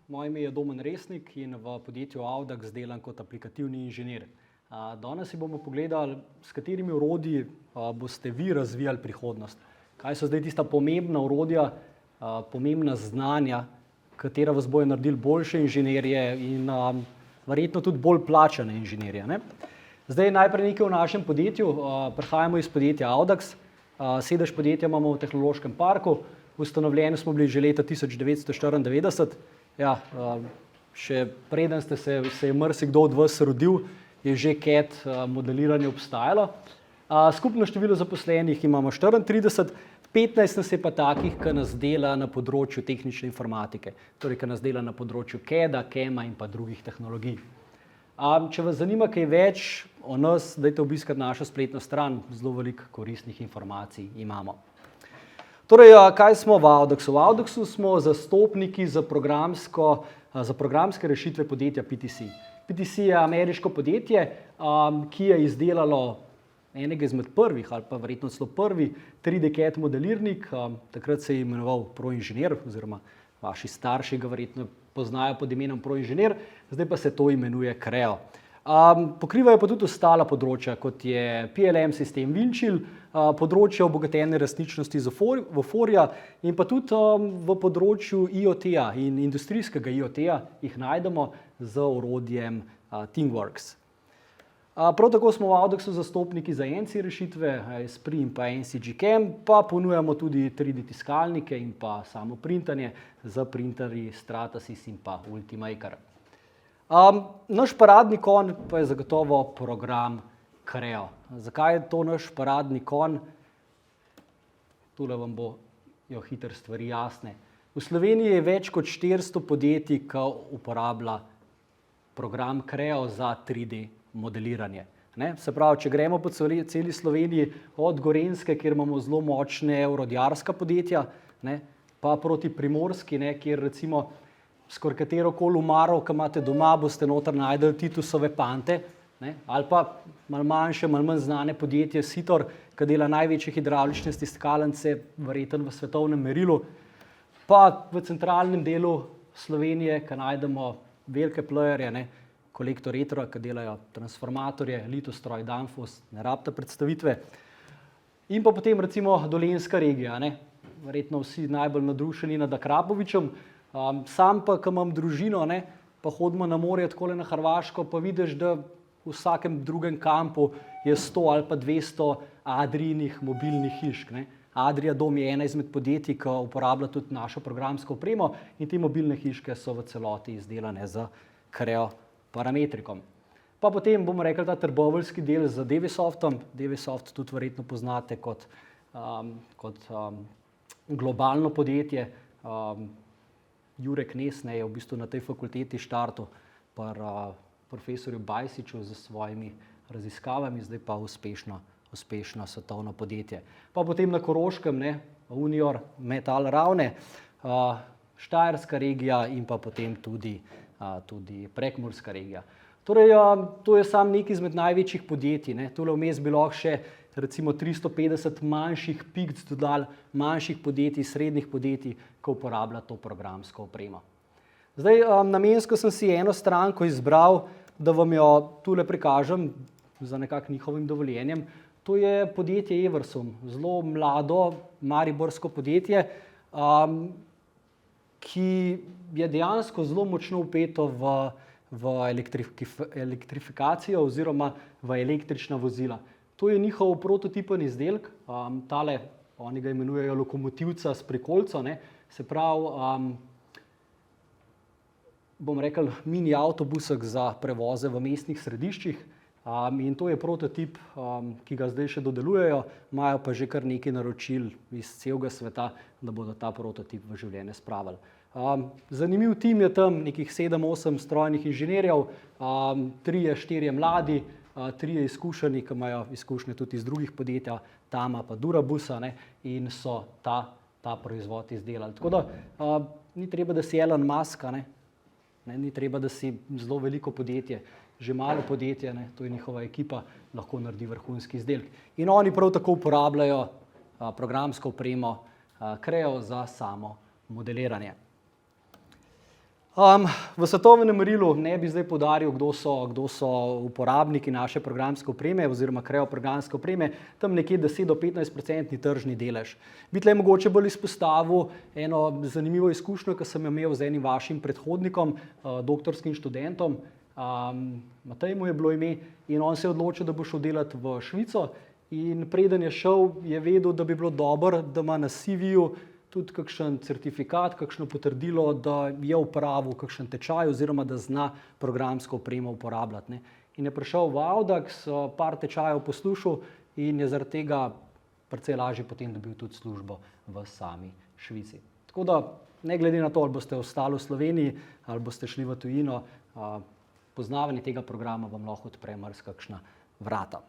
Moje ime je Domen Resnik in v podjetju Audax delam kot aplikativni inženir. Danes si bomo pogledali, s katerimi orodji boste vi razvijali prihodnost. Kaj so zdaj tista pomembna orodja, pomembna znanja, katera vas bojo naredili boljše inženirje in verjetno tudi bolj plačane inženirje, ne? Zdaj najprej nekaj o našem podjetju. Prihajamo iz podjetja Audax. Sedež podjetja imamo v Tehnološkem parku. Ustanovljeni smo bili že leta 1994. Ja, še preden se je marsikdo od vas rodil, je že CAD modeliranje obstajalo. Skupno število zaposlenih imamo 34, 15 nas je pa takih, ki nas dela na področju tehnične informatike, torej ki nas dela na področju CAD-a, CAM-a in pa drugih tehnologij. Če vas zanima kaj več o nas, dajte obiskati našo spletno stran, zelo veliko koristnih informacij imamo. Torej, kaj smo v Audaxu? V Audaxu smo zastopniki za programske rešitve podjetja PTC. PTC je ameriško podjetje, ki je izdelalo enega izmed prvih ali pa verjetno celo prvi 3D CAD modelirnik. Takrat se je imenoval ProInženir, oziroma vaši starši ga verjetno poznajo pod imenom ProInženir, zdaj pa se to imenuje Creo. Pokrivajo pa tudi ostala področja, kot je PLM sistem Windchill, področje obogatene resničnosti z Vuforia in pa tudi v področju IoT-ja in industrijskega IoT-ja jih najdemo z orodjem ThingWorx. Prav tako smo v Audaxu zastopniki za NC rešitve, Esprit in pa NCG CAM, pa ponujamo tudi 3D tiskalnike in pa samo printanje z printerji Stratasys in pa Ultimaker. Naš paradni konj pa je zagotovo program Creo. Zakaj je to naš paradni konj? Tule vam bojo hitro stvari jasne. V Sloveniji je več kot 400 podjetij, ki uporablja program Creo za 3D modeliranje. Se pravi, če gremo po celi Sloveniji, od Gorenjske, kjer imamo zelo močne orodjarska podjetja, pa proti Primorski, kjer recimo skoraj katerokoli omaro, ki imate doma, boste noter našli Titusove pante, ali pa malo manjše, malo manj znane podjetje Sitor, ki dela največje hidravlične stiskalnice, verjetno v svetovnem merilu. Pa v centralnem delu Slovenije, ki najdemo velike playerje, Kolektor Retro, ki delajo transformatorje, Litostroj, Danfoss, ne rabite predstavitve. In pa potem recimo Dolenjska regija, verjetno vsi najbolj navdušeni nad Akrapovičem. Sam pa, ko imam družino, pa hodimo na morje takole na Hrvaško, pa vidiš, da v vsakem drugem kampu je 100 ali pa 200 Adrijinih mobilnih hišk. Adria Dom je ena izmed podjetij, ki uporablja tudi našo programsko opremo in te mobilne hiške so v celoti izdelane z Creo parametrikom. Pa potem bomo rekli ta trboveljski del z Devisoftom. Devisoft tudi verjetno poznate kot globalno podjetje. Jure Knez je v bistvu na tej fakulteti štartal pri profesorju Bajsiču z svojimi raziskavami, zdaj pa uspešno svetovno podjetje. Pa potem na Koroškem, Unior, Metal Ravne, Štajerska regija in pa potem tudi Prekmurska regija. Torej, to je samo nekaj izmed največjih podjetij. Tule vmes bi lahko še recimo 350 manjših pic dodali, manjših podjetij, srednjih podjetij, ki uporablja to programsko opremo. Zdaj, namensko sem si eno stranko izbral, da vam jo tule prikažem za nekako njihovim dovoljenjem. To je podjetje Eversum, zelo mlado mariborsko podjetje, ki je dejansko zelo močno vpeto v elektrifikacijo oziroma v električna vozila. To je njihov prototipen izdelek, tale, oni ga imenujejo lokomotivca s prikolico, se pravi, bom rekel, mini avtobusek za prevoze v mestnih središčih. In to je prototip, ki ga zdaj še dodelujejo, imajo pa že kar nekaj naročil iz celega sveta, da bodo ta prototip v življenje spravili. Zanimiv tim je tam, nekih 7-8 strojnih inženirjev, 3-4 mladi, 3 izkušeni, ki imajo izkušnje tudi iz drugih podjetja, Tama pa Durabusa, in so ta proizvod izdelali. Tako da ni treba, da si Elon Musk, ni treba, da si zelo veliko podjetje, že malo podjetje, to je njihova ekipa, lahko naredi vrhunski izdelek. In oni prav tako uporabljajo programsko opremo Creo za samo modeliranje. V svetovnem merilu ne bi zdaj poudaril, kdo so uporabniki naše programske opreme oziroma Creo programske opreme, tam nekje 10 do 15% tržni delež. Bi tle mogoče bolj izpostavil eno zanimivo izkušnjo, ki sem jo imel z enim vašim predhodnikom, doktorskim študentom, Matej mu je bilo ime, in on se je odločil, da bo šel delati v Švico, in preden je šel, je vedel, da bi bilo dobro, da ima na CV-ju tudi kakšen certifikat, kakšno potrdilo, da je opravil kakšen tečaj oziroma da zna programsko opremo uporabljati, ne. In je prišel v Audax, par tečajev poslušal in je zaradi tega precej lažje potem dobil tudi službo v sami Švici. Tako da, ne glede na to, ali boste ostali v Sloveniji ali boste šli v tujino, poznavanje tega programa vam lahko odpre marsikakšna vrata.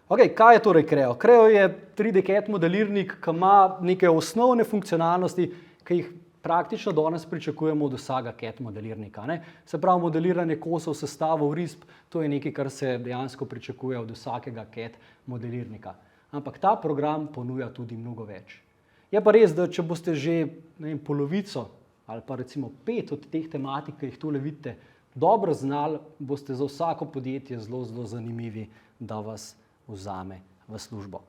Kaj je torej Creo? Creo je 3D CAD modelirnik, ki ima neke osnovne funkcionalnosti, ki jih praktično danes pričakujemo od vsakega CAD modelirnika, ne. Se pravi, modeliranje kosov, sestavov, risb, to je nekaj, kar se dejansko pričakuje od vsakega CAD modelirnika. Ampak ta program ponuja tudi mnogo več. Je pa res, da če boste že polovico ali pa recimo 5 od teh tematik, ki jih tule vidite, dobro znali, boste za vsako podjetje zelo, zelo zanimivi, da vas vzame v službo.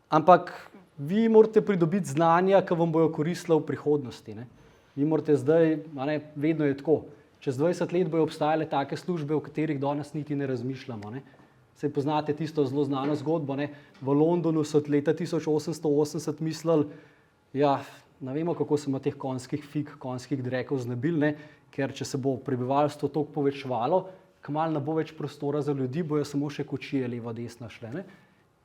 Ampak vi morate pridobiti znanja, ki vam bojo koristila v prihodnosti, ne. Vi morate zdaj, vedno je tako, čez 20 let bojo obstajale take službe, o katerih danes niti ne razmišljamo, ne. Saj poznate tisto zelo znano zgodbo, ne. V Londonu so od leta 1880 mislili, ne vemo, kako se bomo teh konjskih fig, konjskih drekov znebili, ne, ker če se bo prebivalstvo toliko povečevalo, kmalu ne bo več prostora za ljudi, bojo samo še kočije levo desno šle, ne.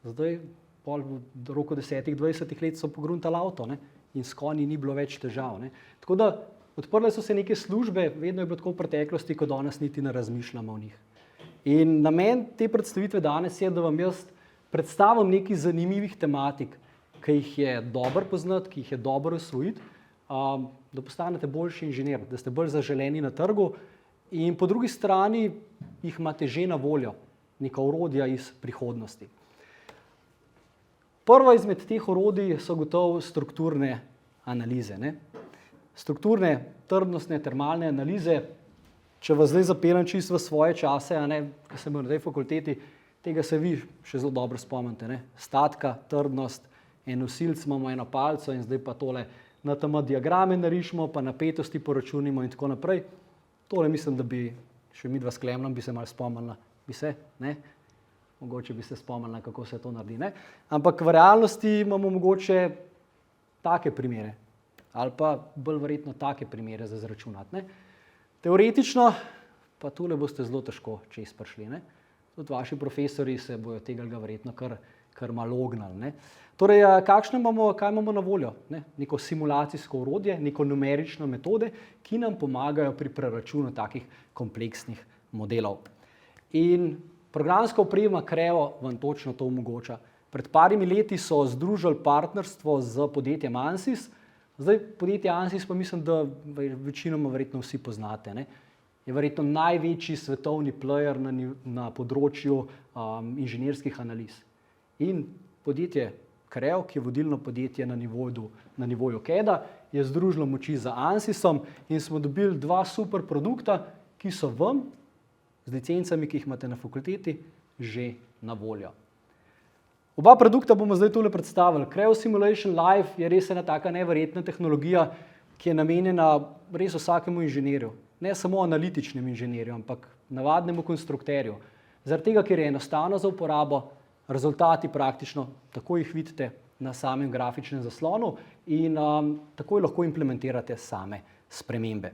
Zdaj, do roku 10-20 let so pogruntali avto, ne, in s konji ni bilo več težav, ne. Tako da, odprle so se neke službe, vedno je bilo tako v preteklosti, ko danes niti ne razmišljamo o njih. In namen te predstavitve danes je, da vam jaz predstavim nekaj zanimivih tematik, ki jih je dobro poznati, ki jih je dobro osvojiti, da postanete boljši inženir, da ste bolj zaželeni na trgu, in po drugi strani jih imate že na voljo, neka orodja iz prihodnosti. Prva izmed teh orodij so gotovo strukturne analize, ne. Strukturne, trdnostne, termalne analize, če vas zdaj zapeljem čisto v svoje čase, ko sem bil na tej fakulteti, tega se vi še zelo dobro spomnite, ne. Statika, trdnost, en nosilec imamo, eno palico in zdaj pa tole NTM diagrame narišemo, pa napetosti poračunimo in tako naprej. Tole mislim, da bi še midva s Klemnom bi se malo spomnila, bi se, ne? Mogoče bi se spomnila, kako se to naredi, ne? Ampak v realnosti imamo mogoče take primere ali pa bolj verjetno take primere za izračunati, ne? Teoretično pa tule boste zelo težko čez prišli, ne? Tudi vaši profesorji se bojo tega verjetno kar malo ognali, ne? Torej, kaj imamo na voljo, ne? Neko simulacijsko orodje, neko numerično metode, ki nam pomagajo pri preračunu takih kompleksnih modelov. In programska oprema Creo vam točno to omogoča. Pred parimi leti so združili partnerstvo z podjetjem Ansys. Zdaj, podjetje Ansys pa mislim, da večinoma verjetno vsi poznate, ne? Je verjetno največji svetovni player na področju inženirskih analiz. In podjetje Creo, ki je vodilno podjetje na nivoju CAD-a, je združilo moči z Ansysom in smo dobili dva super produkta, ki so vam z licencami, ki jih imate na fakulteti, že na voljo. Oba produkta bomo zdaj tule predstavili. Creo Simulation Live je res ena taka neverjetna tehnologija, ki je namenjena res vsakemu inženirju. Ne samo analitičnem inženirju, ampak navadnemu konstrukterju. Zaradi tega, ker je enostavno za uporabo, rezultati praktično takoj jih vidite na samem grafičnem zaslonu in takoj lahko implementirate same spremembe.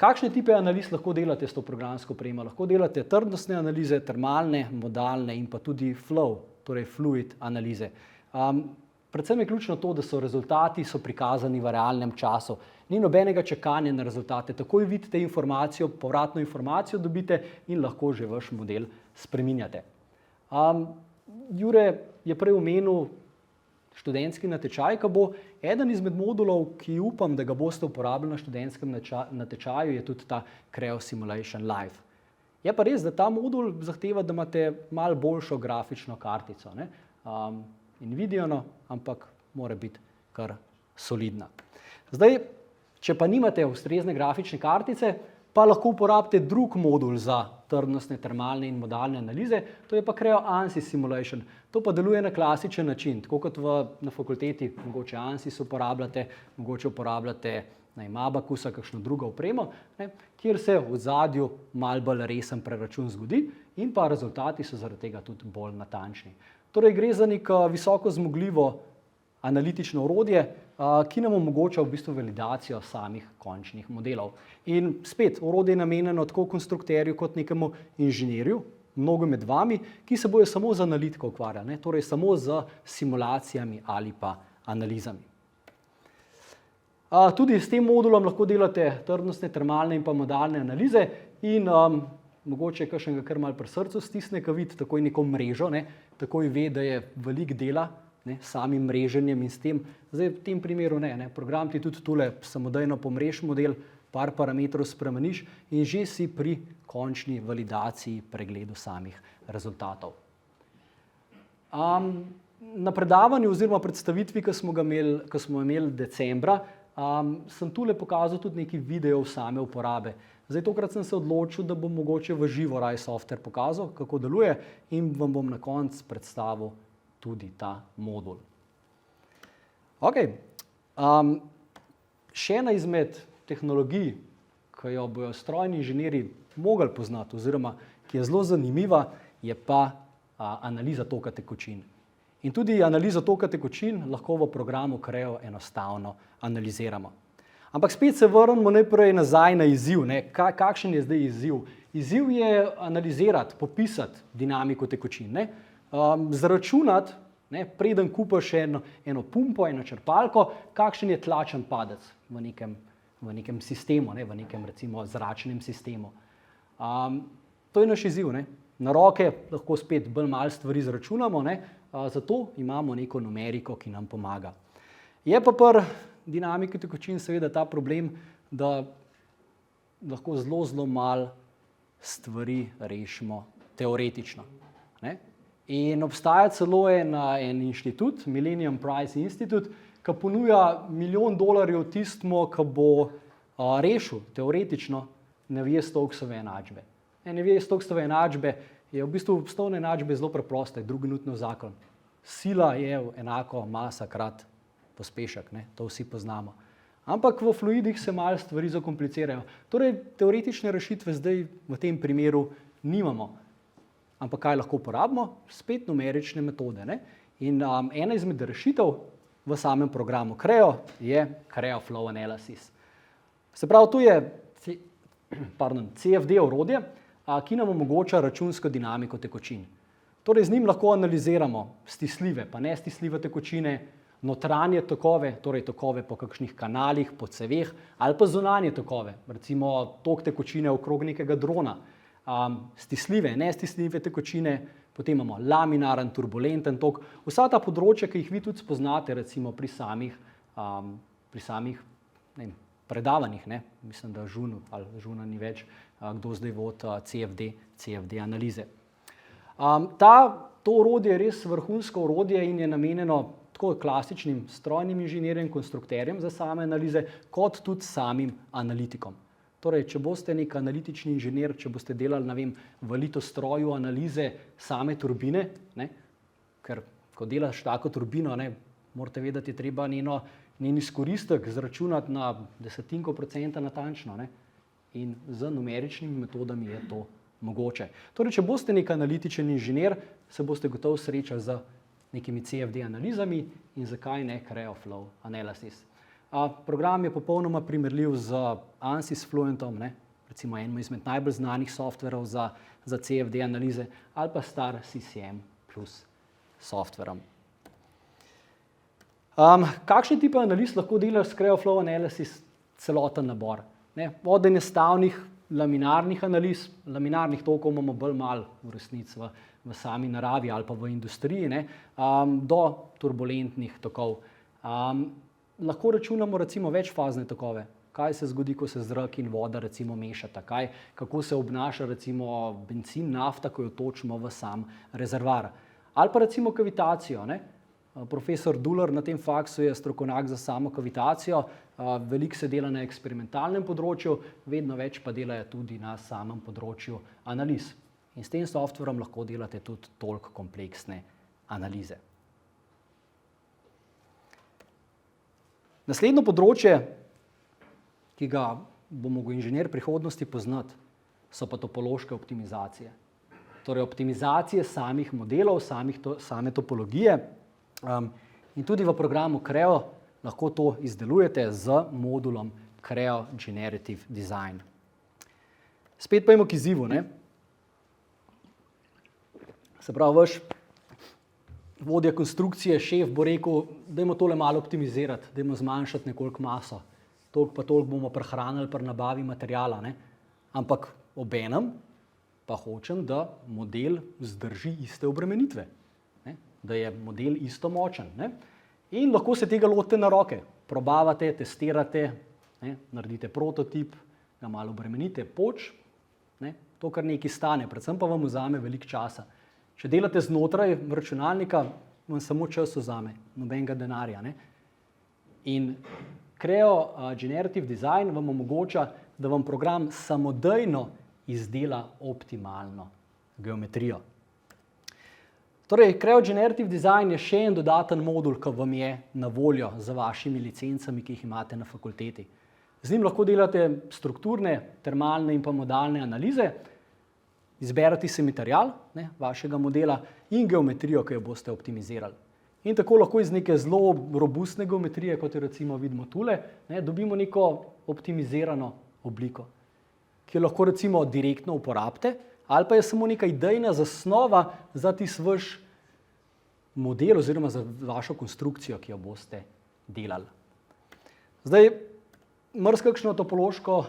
Kakšne tipe analiz lahko delate s to programsko opremo? Lahko delate trdnostne analize, termalne, modalne in pa tudi flow, torej fluid analize. Predvsem je ključno to, da so rezultati prikazani v realnem času. Ni nobenega čakanja na rezultate, takoj vidite informacijo, povratno informacijo dobite in lahko že vaš model spreminjate. Jure je prej omenil študentski natečaj, ki bo eden izmed modulov, ki upam, da ga boste uporabili na študentskem natečaju, je tudi ta Creo Simulation Live. Je pa res, da ta modul zahteva, da imate malo boljšo grafično kartico, ne? Nvidiano, ampak mora biti kar solidna. Zdaj, če pa nimate ustrezne grafične kartice, pa lahko uporabite drug modul za trdnostne, termalne in modalne analize, to je pa Creo ANSYS Simulation. To pa deluje na klasičen način, tako kot na fakulteti, mogoče ANSYS uporabljate, mogoče uporabljate Abacusa, kakšno drugo opremo, kjer se v ozadju malo bolj resen preračun zgodi in pa rezultati so zaradi tega tudi bolj natančni. Torej gre za neko visoko zmogljivo analitično orodje, ki nam omogoča v bistvu validacijo samih končnih modelov. In spet, orodje je namenjeno tako konstrukterju kot nekemu inženirju, mnogo med vami, ki se bojo samo z analitiko ukvarjali, torej samo z simulacijami ali pa analizami. Tudi s tem modulom lahko delate trdnostne, termalne in pa modalne analize in mogoče kakšnega kar malo pri srcu stisne, ko vidi takoj neko mrežo, takoj ve, da je veliko dela s samim mreženjem in s tem. Zdaj v tem primeru program ti tudi tule samodejno pomrež model, par parametrov spremeniš in že si pri končni validaciji pregledu samih rezultatov. Na predavanju oziroma predstavitvi, ki smo imeli decembra, sem tule pokazal tudi nekaj videov same uporabe. Zdaj, tokrat sem se odločil, da bom mogoče v živo raje software pokazal, kako deluje in vam bom na koncu predstavil tudi ta modul. Še ena izmed tehnologij, ki jo bojo strojni inženirji mogli poznati oziroma ki je zelo zanimiva, je pa analiza toka tekočin. In tudi analizo toka tekočin lahko v programu Creo enostavno analiziramo. Ampak spet se vrnemo najprej nazaj na izziv. Kakšen je zdaj izziv? Izziv je analizirati, popisati dinamiko tekočin. Zaračunati, preden kupiš eno pumpo, eno črpalko, kakšen je tlačen padec v nekem sistemu, v nekem recimo zračnem sistemu. To je naš izziv. Na roke lahko spet bolj malo stvari zračunamo, zato imamo neko numeriko, ki nam pomaga. Je pa pri dinamiki tekočin seveda ta problem, da lahko zelo malo stvari rešimo teoretično. In obstaja celo en inštitut, Millennium Prize Institute, ki ponuja $1 milijon tistemu, ki bo rešil teoretično Navier-Stokesove enačbe. Navier-Stokesove enačbe je v bistvu obstojne enačbe zelo preproste, drugi Newtonov zakon. Sila je enako masa krat pospešek, to vsi poznamo. Ampak v fluidih se malo stvari zakomplicirajo. Torej, teoretične rešitve zdaj v tem primeru nimamo. Ampak kaj lahko uporabimo? Spet numerične metode. In ena izmed rešitev v samem programu Creo je Creo Flow Analysis. Se pravi, to je CFD orodje, ki nam omogoča računsko dinamiko tekočin. Torej, z njim lahko analiziramo stisljive, pa nestisljive tekočine, notranje tokove, torej tokove po kakšnih kanalih, po ceveh, ali pa zunanje tokove, recimo tok tekočine okrog nekega drona, stisljive, nestisljive tekočine, potem imamo laminaren, turbulenten tok, vsa ta področja, ki jih vi tudi spoznate recimo pri samih predavanjih, mislim, da Žuna ni več, kdo zdaj vodi CFD analize. To orodje je res vrhunsko orodje in je namenjeno tako klasičnim strojnim inženirjem, konstrukterjem za same analize, kot tudi samim analitikom. Torej, če boste nek analitični inženir, če boste delali, v litostroju analize same turbine, ker ko delaš tako turbino, morate vedeti, je treba njen izkoristek zračunati na desetinko procenta natančno, in z numeričnimi metodami je to mogoče. Torej, če boste nek analitičen inženir, se boste gotovo srečali z nekimi CFD analizami in zakaj ne Creo Flow Analysis. Program je popolnoma primerljiv z ANSYS Fluentom, recimo enim izmed najbolj znanih softverov za CFD analize, ali pa star CCM plus softverom. Kakšne tipe analiz lahko delaš s Creo Flow Analysis? Celoten nabor. Od enostavnih laminarnih analiz, laminarnih tokov imamo bolj malo v resnici v sami naravi ali pa v industriji, do turbulentnih tokov. Lahko računamo recimo večfazne tokove. Kaj se zgodi, ko se zrak in voda recimo mešata? Kako se obnaša recimo bencin, nafta, ko jo točimo v sam rezervoar? Ali pa recimo kavitacijo. Profesor Duller na tem faksu je strokovnjak za samo kavitacijo, veliko se dela na eksperimentalnem področju, vedno več pa delajo tudi na samem področju analiz. In s tem softverom lahko delate tudi toliko kompleksne analize. Naslednje področje, ki ga bo mogel inženir prihodnosti poznati, so pa topološke optimizacije. Torej optimizacije samih modelov, same topologije. In tudi v programu Creo lahko to izdelujete z modulom Creo Generative Design. Spet pa k izzivu, ne? Se pravi, vaš vodja konstrukcije, šef bo rekel, dajmo tole malo optimizirati, dajmo zmanjšati nekoliko maso, toliko pa toliko bomo prehranili pri nabavi materiala, ne? Ampak obenem pa hočem, da model zdrži iste obremenitve, ne? Da je model isto močen, ne? In lahko se tega lotite na roke, probavate, testirate, ne? Naredite prototip, ga malo obremenite, ne? To kar nekaj stane, predvsem pa vam vzame veliko časa. Če delate znotraj računalnika, vam samo čas vzame, nobenega denarja, ne? In Creo Generative Design vam omogoča, da vam program samodejno izdela optimalno geometrijo. Torej, Creo Generative Design je še en dodaten modul, ki vam je na voljo za vašimi licencami, ki jih imate na fakulteti. Z njim lahko delate strukturne, termalne in pa modalne analize, izberete si material, ne, vašega modela in geometrijo, ki jo boste optimizirali. In tako lahko iz neke zelo robustne geometrije, kot jo recimo vidimo tule, ne, dobimo neko optimizirano obliko, ki jo lahko recimo direktno uporabite, ali pa je samo neka idejna zasnova za tisti vaš model oziroma za vašo konstrukcijo, ki jo boste delali. Zdaj, marsikakšno topološko,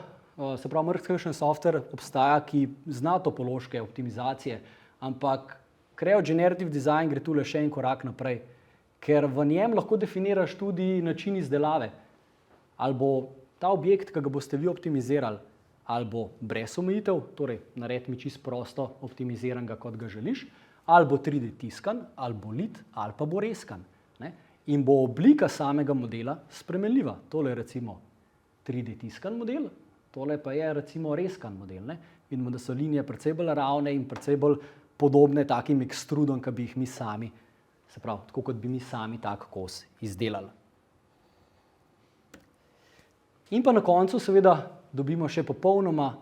se pravi, marsikakšen software obstaja, ki zna topološke optimizacije, ampak Creo Generative Design gre tule še en korak naprej, ker v njem lahko definiraš tudi način izdelave. Ali bo ta objekt, ki ga boste vi optimizirali, ali bo brez omejitev, torej naredi mi čisto prosto optimiziranega, kot ga želiš, ali bo 3D tiskan, ali bo lit, ali pa bo reskan, ne? In bo oblika samega modela spremenljiva. Tole je recimo 3D tiskan model, tole pa je recimo reskan model, ne? Vidimo, da so linije precej bolj ravne in precej bolj podobne takim ekstrudom, ki bi jih mi sami, se pravi, tako kot bi mi sami tak kos izdelali. In pa na koncu seveda dobimo še popolnoma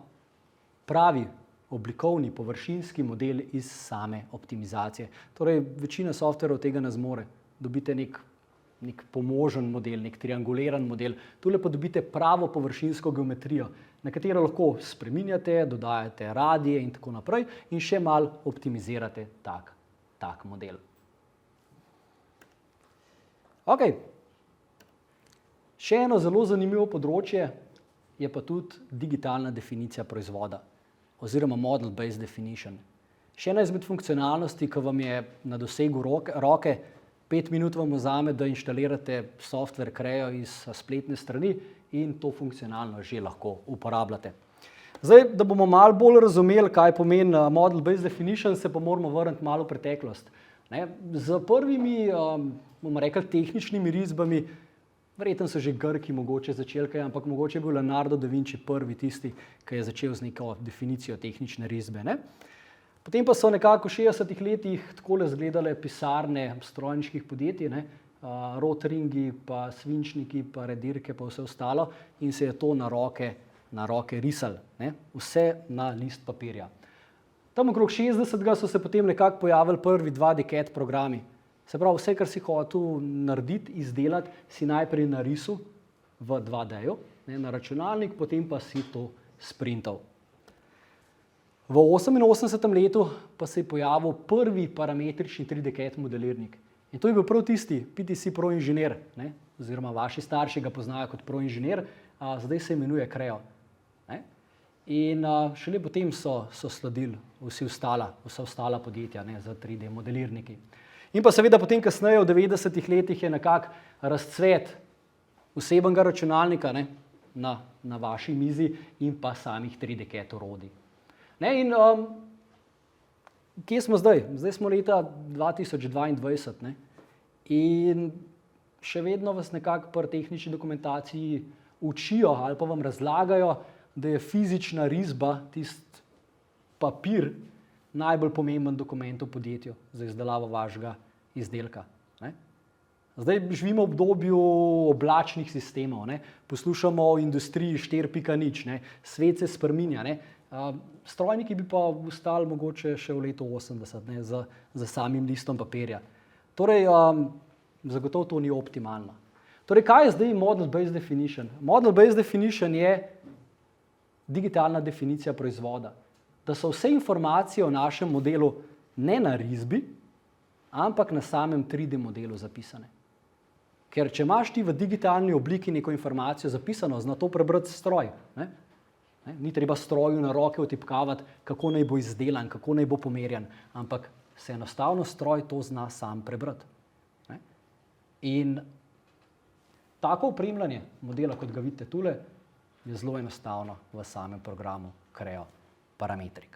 pravi oblikovni, površinski model iz same optimizacije. Torej, večina softverov tega ne zmore. Dobite nek pomožen model, nek trianguliran model, tule pa dobite pravo površinsko geometrijo, na katero lahko spreminjate, dodajate radije in tako naprej in še malo optimizirate tak model. Ok, še eno zelo zanimivo področje je pa tudi digitalna definicija proizvoda oziroma model-based definition. Še ena izmed funkcionalnosti, ki vam je na dosegu roke, 5 minut vam vzame, da inštalirate software Creo iz spletne strani in to funkcionalno že lahko uporabljate. Zdaj, da bomo malo bolj razumeli, kaj pomeni model-based definition, se pa moramo vrniti malo v preteklost. Z prvimi, bomo rekli, tehničnimi risbami, verjetno so že Grki mogoče začeli kaj, ampak mogoče je bil Leonardo da Vinci prvi tisti, ki je začel z neko definicijo tehnične risbe, ne? Potem pa so nekako v 60-ih letih takole izgledale pisarne strojniških podjetij, ne? Rotringi, pa svinčniki, pa redirke, pa vse ostalo in se je to na roke risalo, ne? Vse na list papirja. Tam okrog 60-ga so se potem nekako pojavili prvi 2D-CAD programi. Se pravi, vse, kar si hotel narediti, izdelati, si najprej narisal v 2D-ju, na računalnik, potem pa si to sprintal. V 88. letu pa se je pojavil prvi parametrični 3D-CAD modelirnik. In to je bil prav tisti PTC Pro Inženir, ne? Oziroma vaši starši ga poznajo kot Pro Inženir, zdaj se imenuje Creo. Ne? In šele potem so sledili vsa ostala podjetja, ne, za 3D modelirniki. In pa seveda potem kasneje v 90-ih letih je nekako razcvet osebnega računalnika, ne, na vaši mizi in pa samih 3D-CAD orodij. Ne, in kje smo zdaj? Zdaj smo leta 2022, ne, In še vedno vas nekako pri tehnični dokumentaciji učijo ali pa vam razlagajo, da je fizična risba, tisti papir, najbolj pomemben dokument v podjetju za izdelavo vašega izdelka. Ne? Zdaj živimo v obdobju oblačnih sistemov, ne? Poslušamo o industriji 4.0, svet se spreminja. Ne? Strojniki bi pa ostali mogoče še v letu 80, ne? Za samim listom papirja. Torej, zagotovo to ni optimalno. Torej, kaj je zdaj Model-Based Definition? Model-Based Definition je digitalna definicija proizvoda. Da so vse informacije o našem modelu ne na risbi, ampak na samem 3D modelu zapisane. Ker če imaš ti v digitalni obliki neko informacijo zapisano, zna to prebrati stroj. Ne? Ni treba stroju na roke otipkavati, kako naj bo izdelan, kako naj bo pomerjan, ampak se enostavno stroj to zna sam prebrati. Ne? In tako opremljanje modela, kot ga vidite tule, je zelo enostavno v samem programu Creo Parametric.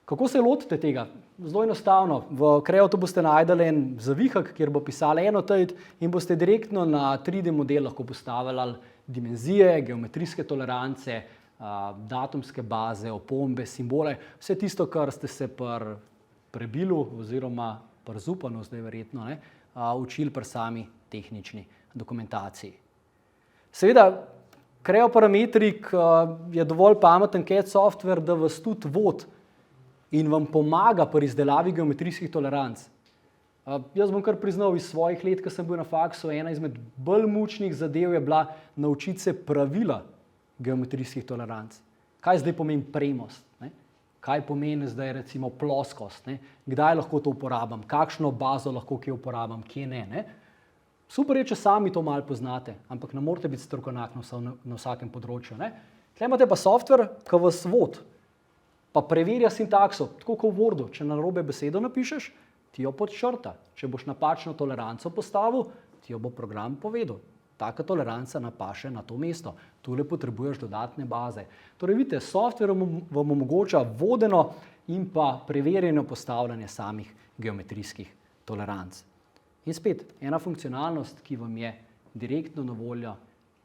Kako se lotite tega? Zelo enostavno. V Creotu boste najdeli en zavihek, kjer bo pisala annotate in boste direktno na 3D model lahko postavili dimenzije, geometrijske tolerance, datumske baze, opombe, simbole, vse tisto, kar ste se pri prebilu oziroma pri Zupanu, zdaj verjetno, učili pri sami tehnični dokumentaciji. Seveda, Creo Parametric je dovolj pameten CAD software, da vas tudi vodi in vam pomaga pri izdelavi geometrijskih toleranc. Jaz bom kar priznal iz svojih let, ko sem bil na faksu, ena izmed bolj mučnih zadev je bila naučiti se pravila geometrijskih toleranc. Kaj zdaj pomeni premost? Ne? Kaj pomeni zdaj recimo ploskost? Ne? Kdaj lahko to uporabljam? Kakšno bazo lahko kje uporabljam, kje ne? Ne? Super je, če sami to malo poznate, ampak ne morate biti strokovnjak na vsakem področju. Ne? Tukaj imate pa software, ki vas vodi, pa preverja sintakso, tako kot v Wordu. Če narobe besedo napišeš, ti jo podčrta. Če boš napačno toleranco postavil, ti jo bo program povedal. Taka toleranca napaše na to mesto. Tule potrebuješ dodatne baze. Torej, vidite, software vam omogoča vodeno in pa preverjeno postavljanje samih geometrijskih toleranc. In spet, ena funkcionalnost, ki vam je direktno na voljo,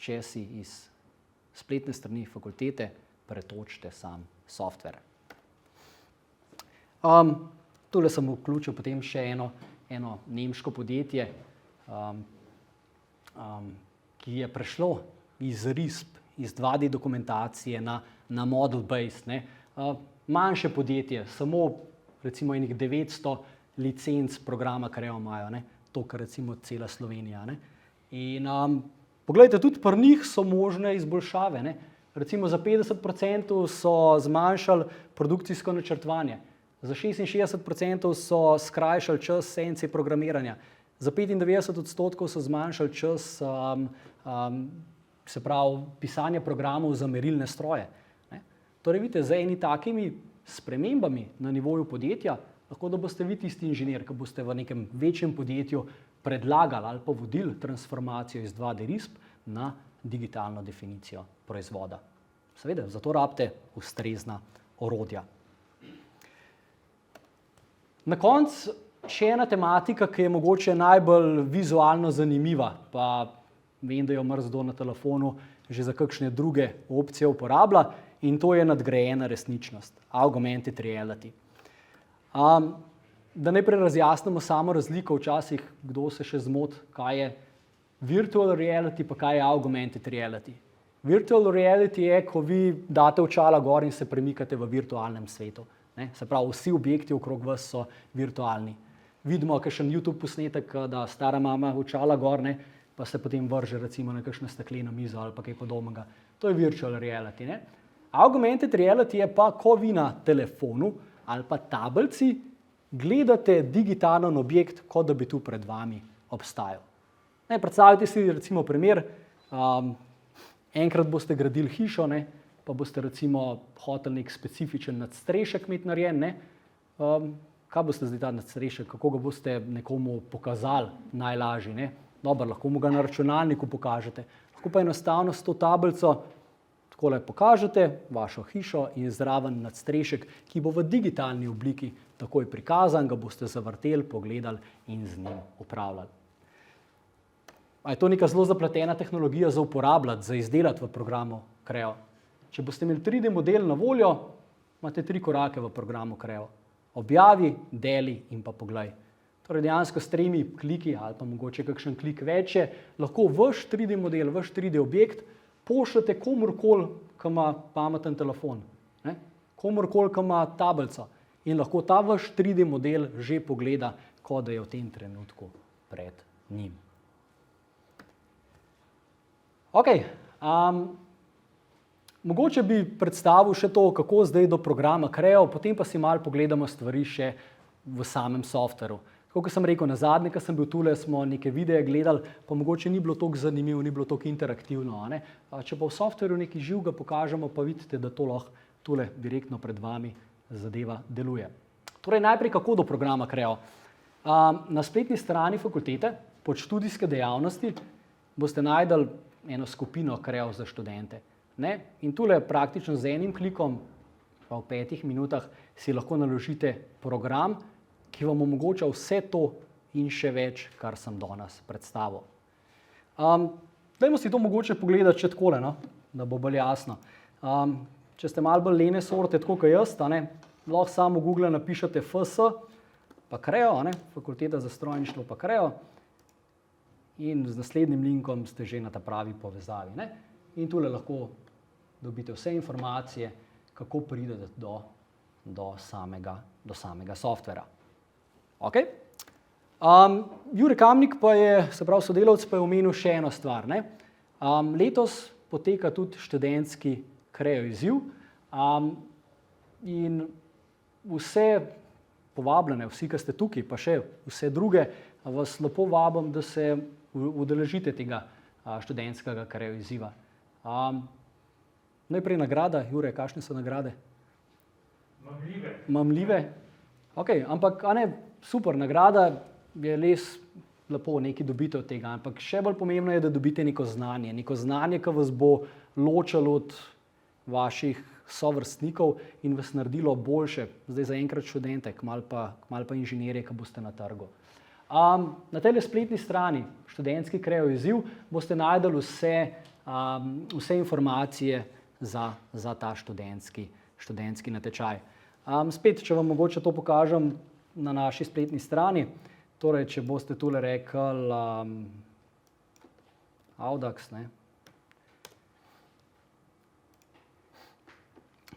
če si iz spletne strani fakultete pretočite sam software. Tule sem vključil potem še eno nemško podjetje, ki je prešlo iz risb, iz 2D dokumentacije na model-based. Manjše podjetje, samo recimo enih 900 licenc programa Creo imajo, to, kar recimo cela Slovenija. In poglejte, tudi pri njih so možne izboljšave. Recimo za 50% so zmanjšali produkcijsko načrtovanje. Za 66% so skrajšali čas CNC programiranja, za 95% so zmanjšali čas se pravi pisanja programov za merilne stroje. Torej, vidite, z eni takimi spremembami na nivoju podjetja, lahko da boste vi tisti inženir, ki boste v nekem večjem podjetju predlagali ali pa vodili transformacijo iz 2D risb na digitalno definicijo proizvoda. Seveda, zato rabite ustrezna orodja. Na koncu še ena tematika, ki je mogoče najbolj vizualno zanimiva, pa vem, da jo marsikdo na telefonu že za kakšne druge opcije uporablja, in to je nadgrajena resničnost, augmented reality. Da najprej razjasnimo samo razliko, včasih kdo se še zmoti, kaj je virtual reality pa kaj je augmented reality. Virtual reality je, ko vi date očala gor in se premikate v virtualnem svetu. Se pravi, vsi objekti okrog vas so virtualni. Vidimo kakšen YouTube posnetek, da stara mama očala gor, pa se potem vrže recimo na kakšno stekleno mizo ali pa kaj podobnega. To je virtual reality. Augmented reality je pa, ko vi na telefonu ali pa tablici gledate digitalen objekt, kot da bi tu pred vami obstajal. Predstavljajte si recimo primer, enkrat boste gradili hišo, pa boste recimo hoteli nek specifičen nadstrešek imeti narejen. Kaj boste zdaj ta nadstrešek, kako ga boste nekomu pokazali najlažje? Dobro, lahko mu ga na računalniku pokažete, lahko pa enostavno s to tablico takole pokažete vašo hišo in zraven nadstrešek, ki bo v digitalni obliki takoj prikazan, ga boste zavrteli, pogledali in z njim upravljali. A je to neka zelo zapletena tehnologija za uporabljati, za izdelati v programu Creo? Če boste imeli 3D model na voljo, imate 3 korake v programu Creo. Objavi, deli in pa poglej. Torej dejansko s 3 kliki ali pa mogoče kakšen klik več je, lahko vaš 3D model, vaš 3D objekt pošljete komurkoli, ki ima pameten telefon, ne? Komurkoli, ki ima tablico in lahko ta vaš 3D model že pogleda, kot da je v tem trenutku pred njim. Ok, mogoče bi predstavil še to, kako zdaj do programa Creo, potem pa si malo pogledamo stvari še v samem softveru. Tako, kot sem rekel, na zadnje, ko sem bil tule, smo neke videe gledali, pa mogoče ni bilo toliko zanimivo, ni bilo toliko interaktivno. Ne? Če pa v softveru nekaj živega pokažemo, pa vidite, da to lahko tule direktno pred vami zadeva deluje. Torej najprej, kako do programa Creo. Na spletni strani fakultete pod študijske dejavnosti boste najdeli eno skupino Creo za študente. Ne? In tule praktično z enim klikom, pa v 5 minutah, si lahko naložite program, ki vam omogoča vse to in še več, kar sem danes predstavil. Dajmo si to mogoče pogledati še takole, no? Da bo bolj jasno. Če ste malo bolj lene sorte, tako kot jaz, lahko samo v Google napišete FS, pa Creo, Fakulteta za strojništvo pa Creo, in z naslednjim linkom ste že na ta pravi povezavi. Ne? In tule lahko dobite vse informacije, kako pridete do samega softvera. Okay. Jure Kamnik pa je, se pravi sodelavec, pa je omenil še eno stvar. Ne? Letos poteka tudi študentski Creo izziv in vse povabljene, vsi, ki ste tukaj, pa še vse druge, vas lepo vabim, da se udeležite tega študentskega Creo izziva. Najprej nagrada, Jure, kakšne so nagrade? Mamljive. Ok, ampak super, nagrada je res lepo, nekaj dobite od tega, ampak še bolj pomembno je, da dobite neko znanje, ki vas bo ločalo od vaših sovrstnikov in vas naredilo boljše, zdaj zaenkrat študente, kmalu pa inženirje, ki boste na trgu. Na tej spletni strani študentski Creo izziv boste najdeli vse informacije za ta študentski natečaj. Spet, če vam mogoče to pokažem na naši spletni strani, torej, če boste tule rekli Audax,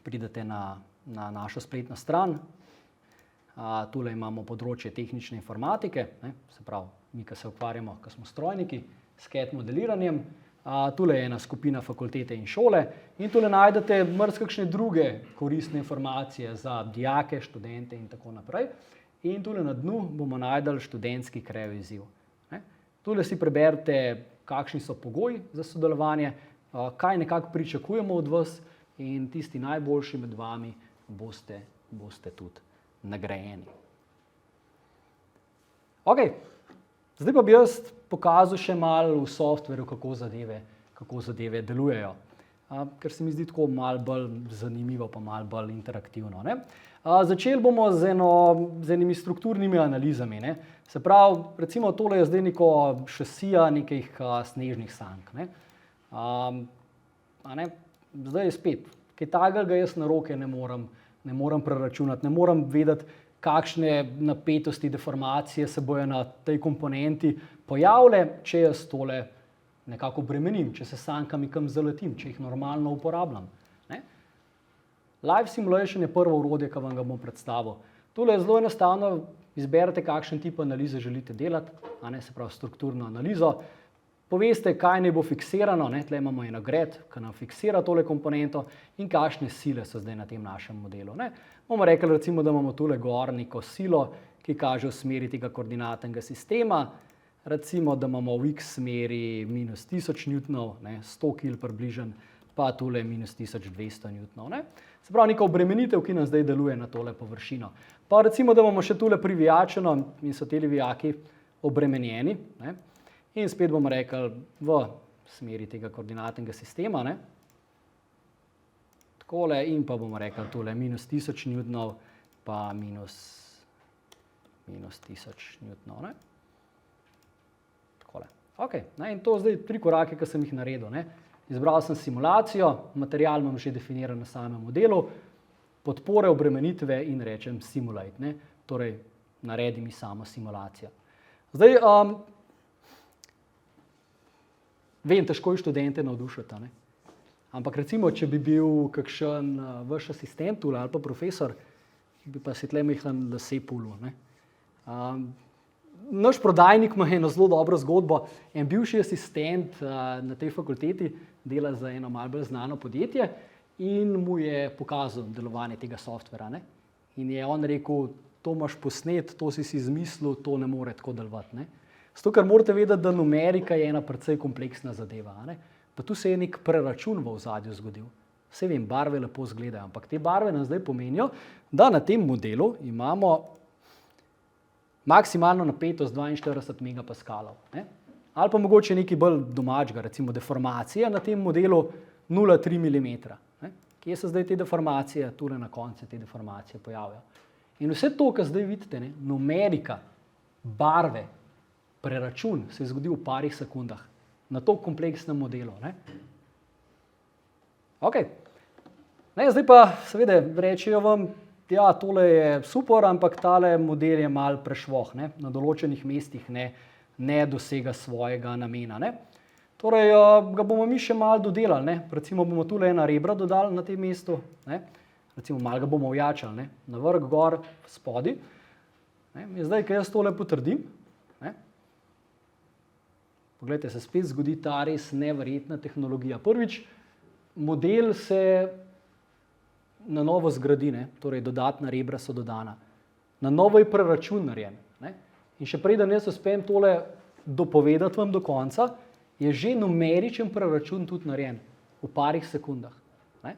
pridete na našo spletno stran, tule imamo področje tehnične informatike, se pravi, mi, ki se ukvarjamo, ki smo strojniki, s CAD modeliranjem, tule je ena skupina fakultete in šole in tule najdete marsikakšne druge koristne informacije za dijake, študente in tako naprej. In tule na dnu bomo najdeli študentski Creo izziv. Tule si preberite, kakšni so pogoji za sodelovanje, kaj nekako pričakujemo od vas in tisti najboljši med vami boste tudi nagrajeni. Ok, zdaj pa bi jaz pokazal še malo v softveru, kako zadeve delujejo, ker se mi zdi tako malo bolj zanimivo pa malo bolj interaktivno. Začeli bomo z enimi strukturnimi analizami. Se pravi, recimo tole je zdaj neko šasija nekih snežnih sank. Zdaj je spet, kaj takega jaz na roke ne morem preračunati, ne morem vedeti, kakšne napetosti, deformacije se bojo na tej komponenti pojavile, če jaz tole nekako bremenim, če se sankami kam zaletim, če jih normalno uporabljam. Live Simulation je prvo orodje, ki vam ga bom predstavil. Tole je zelo enostavno, izberete, kakšen tip analize želite delati, se pravi strukturno analizo. Poveste, kaj naj bo fiksirano, tle imamo eno gred, ki nam fiksira tole komponento in kakšne sile so zdaj na tem našem modelu. Bomo rekli, recimo, da imamo tule gor neko silo, ki kaže v smeri tega koordinatnega sistema, recimo, da imamo v x smeri minus 1000 newtonov, 100 kil približen, pa tule minus 1200 newtonov. Se pravi, neka obremenitev, ki nam zdaj deluje na tole površino. Pa recimo, da imamo še tule privijačeno in so teli vijaki obremenjeni. In spet bomo rekli v smeri tega koordinatnega sistema. takole in pa bomo rekli tole minus 1000 newtonov pa minus 1000 newtonov. Ne? Takole. Ok, ne? In to zdaj 3 korake, ki sem jih naredil. Ne? Izbral sem simulacijo, material imam že definiran na samem modelu, podpore, obremenitve in rečem simulate. Ne? Torej, naredi mi samo simulacijo. Zdaj, vem, težko je študente navdušiti, ne? Ampak recimo, če bi bil kakšen vaš asistent tule, ali pa profesor, bi pa si tle mehen lase pulil. Naš prodajnik ima eno zelo dobro zgodbo. En bivši asistent na tej fakulteti dela za eno malo bolj znano podjetje in mu je pokazal delovanje tega softvera. Ne? In je on rekel, to imaš posnet, to si izmislil, to ne more tako delovati. Ne? Zato, ker morate vedeti, da numerika je ena precej kompleksna zadeva. Ne? Pa tu se je nek preračun v ozadju zgodil. Vse vem, barve lepo izgledajo, ampak te barve nam zdaj pomenijo, da na tem modelu imamo maksimalno napetost 42 megapaskalov. Ne? Ali pa mogoče nekaj bolj domačega, recimo deformacija na tem modelu 0,3 mm. Ne? Kje so zdaj te deformacije? Tule na koncu te deformacije pojavijo. In vse to, kar zdaj vidite, ne? Numerika, barve, preračun se je zgodil v parih sekundah na to kompleksnem modelu. Ne? Ok. Ne, zdaj pa seveda rečejo vam, ja, tole je super, ampak tale model je malo prešvoh, ne? Na določenih mestih ne dosega svojega namena. Ne? Torej, ga bomo mi še malo dodelali. Ne? Recimo bomo tule ena rebra dodali na tem mestu. Ne? Recimo malo ga bomo ojačali, ne? Na vrh, gor, spodi. Ne? In zdaj, ko jaz tole potrdim, ne? Poglejte, se spet zgodi ta res neverjetna tehnologija. Prvič, model se na novo zgradi, ne? Torej dodatna rebra so dodana. Na novo je preračun narejen. Ne? In še preden jaz uspem tole dopovedati vam do konca, je že numeričen preračun tudi narejen v parih sekundah. Ne?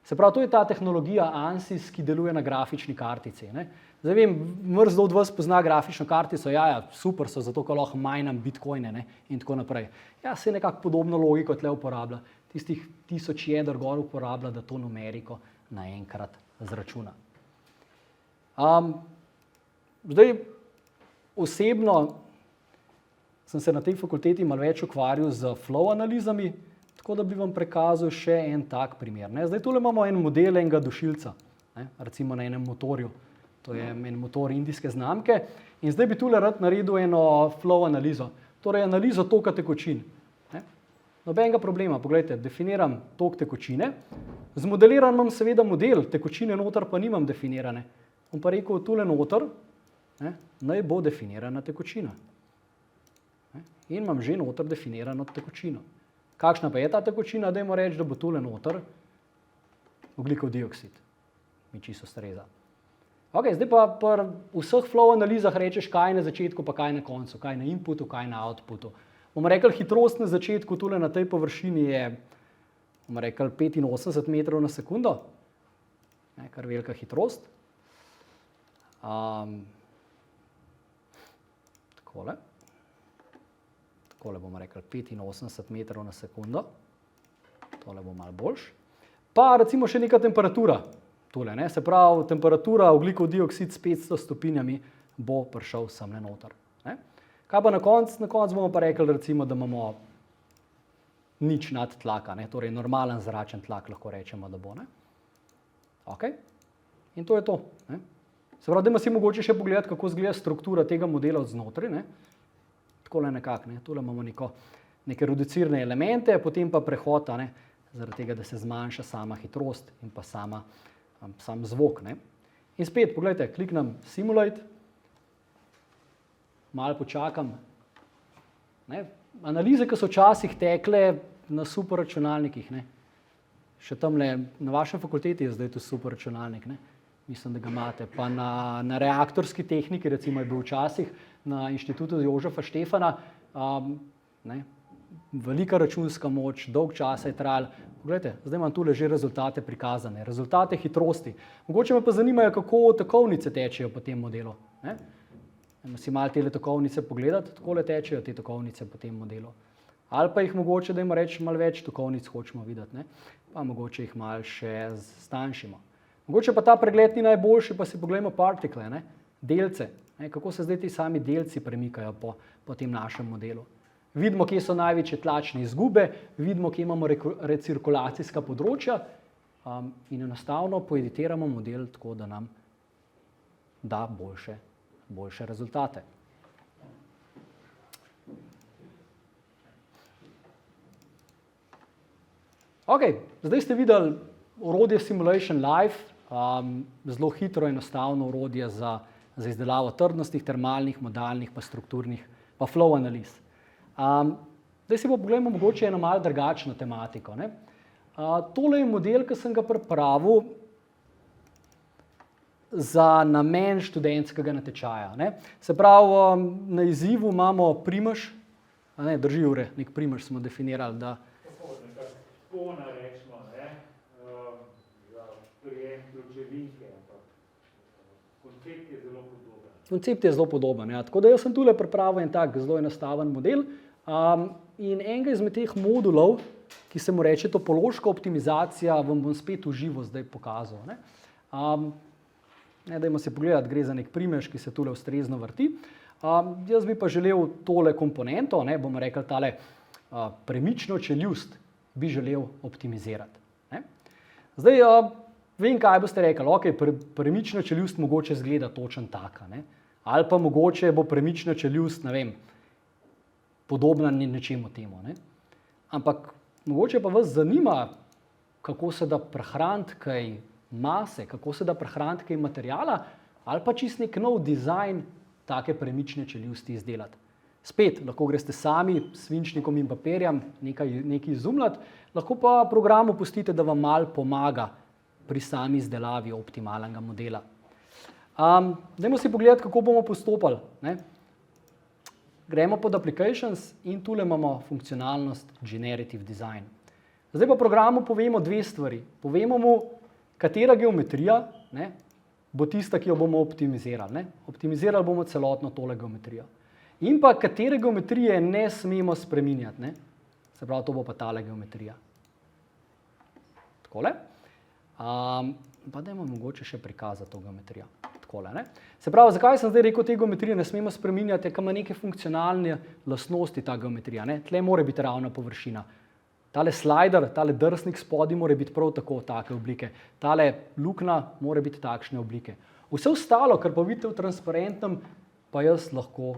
Se pravi, to je ta tehnologija ANSYS, ki deluje na grafični kartici. Ne? Zdaj vem, mrzlo od vas pozna grafično kartico, ja, super so, zato ker lahko majnam bitcoine, ne? In tako naprej. Ja, se nekako podobno logiko tle uporablja. Tistih 1000 jeder gor uporablja, da to numeriko naenkrat zračuna. Zdaj, osebno sem se na tej fakulteti malo več ukvarjal z flow analizami, tako da bi vam prikazal še en tak primer. Ne? Zdaj, tule imamo en model enega dušilca, ne? Recimo na enem motorju. To je en motor indijske znamke. In zdaj bi tule rad naredil eno flow analizo, torej analizo toka tekočin. Ne? Nobenega problema, poglejte, definiram tok tekočine, zmodeliran imam seveda model, tekočine noter pa nimam definirane. Bom pa rekel, tule noter, ne, naj bo definirana tekočina. Ne? In imam že noter definirano tekočino. Kakšna pa je ta tekočina? Dajmo reči, da bo tule noter ogljikov dioksid. Mi čisto streza. Ok, zdaj pa pri vseh flow analizah rečeš, kaj na začetku, pa kaj na koncu, kaj na inputu, kaj na outputu. Bomo rekli, hitrost na začetku tule na tej površini je, bomo rekli, 85 metrov na sekundo, ne, kar velika hitrost. Takole bomo rekli 85 metrov na sekundo, tole bo malo boljš. Pa recimo še neka temperatura. Tule, ne? Se pravi, temperatura ogljikov dioksid s 500 stopinjami bo prišel semle noter. Ne? Kaj pa na koncu? Na koncu bomo pa rekli, recimo, da imamo nič nad tlaka, ne? Torej normalen zračen tlak, lahko rečemo, da bo. Ne? Ok? In to je to. Ne? Se pravi, dajmo si mogoče še pogledati, kako izgleda struktura tega modela od znotraj. Ne? Takole nekako. Ne? Tule imamo neke reducirane elemente, potem pa prehod, ne? Zaradi tega, da se zmanjša sama hitrost in pa sam zvok. Ne? In spet, pogledajte, kliknem Simulate, malo počakam. Ne? Analize, ki so včasih tekle na super računalnikih, ne? Še tamle na vašem fakulteti je zdaj to super računalnik, ne? Mislim, da ga imate. Pa na reaktorski tehniki, recimo je bil včasih na inštitutu Jožefa Štefana, ne? Velika računska moč, dolg časa je trajalo. Poglejte, zdaj imam tule že rezultate prikazane, rezultate hitrosti. Mogoče me pa zanimajo, kako tokovnice tečejo po tem modelu. Ne? Si malo tele tokovnice pogledati, takole tečejo te tokovnice po tem modelu. Ali pa jih mogoče, da jim rečemo malo več tokovnic hočemo videti, ne? Pa mogoče jih malo še stanjšimo. Mogoče pa ta pregled ni najboljši, pa si pogledamo partikle, ne? Delce, ne? Kako se zdaj ti sami delci premikajo po tem našem modelu. Vidimo, kje so največje tlačne izgube, vidimo, kje imamo recirkulacijska področja in enostavno poeditiramo model tako, da nam da boljše rezultate. Ok, zdaj ste videli orodje Simulation Live, zelo hitro, enostavno orodje za izdelavo trdnostnih, termalnih, modalnih, pa strukturnih, pa flow analiz. Zdaj si pogledamo mogoče eno malo drugačno tematiko, ne? Tole je model, ki sem ga pripravil za namen študentskega natečaja, ne? Se pravi, na izzivu imamo primež, ne, drži ure, nek primež smo definirali, da Spona rečemo, ne, za prijem ključevinke, ampak koncept je zelo podoben. Koncept je zelo podoben, ja. Tako da jaz sem tule pripravil en tak zelo enostaven model in enega izmed teh modulov, ki se mu reče topološka optimizacija, vam bom spet v živo zdaj pokazal, ne. Dajmo si pogledati, gre za nek primež, ki se tule ustrezno vrti. Jaz bi pa želel tole komponento, ne, bomo rekli tale premično čeljust, bi želel optimizirati. Ne? Zdaj, vem, kaj boste rekli, ok, premična čeljust mogoče zgleda točno taka, ne? Ali pa mogoče bo premična čeljust, ne vem, podobna nečemu temu, ne? Ampak mogoče pa vas zanima, kako se da prehraniti kaj mase, kako se da prehraniti kaj materijala, ali pa čist nek nov dizajn take premične čeljusti izdelati. Spet, lahko greste sami s svinčnikom in papirjem nekaj izumljati, lahko pa programu pustite, da vam malo pomaga pri sami izdelavi optimalnega modela. Dajmo si pogledati, kako bomo postopali, ne? Gremo pod Applications in tule imamo funkcionalnost Generative Design. Zdaj pa programu povemo dve stvari. Povemo mu, katera geometrija, ne, bo tista, ki jo bomo optimizirali, ne? Optimizirali bomo celotno tole geometrijo. In pa katere geometrije ne smemo spreminjati, ne? Se pravi, to bo pa tale geometrija. Takole. Pa dajmo mogoče še prikazati to geometrijo. Takole, ne? Se pravi, zakaj sem zdaj rekel, te geometrije ne smemo spreminjati, ker ima neke funkcionalne lastnosti ta geometrija, ne? Tle mora biti ravna površina. Tale slider, tale drsnik spodaj mora biti prav tako take oblike. Tale luknja mora biti takšne oblike. Vse ostalo, kar pa vidite v transparentnem, pa jaz lahko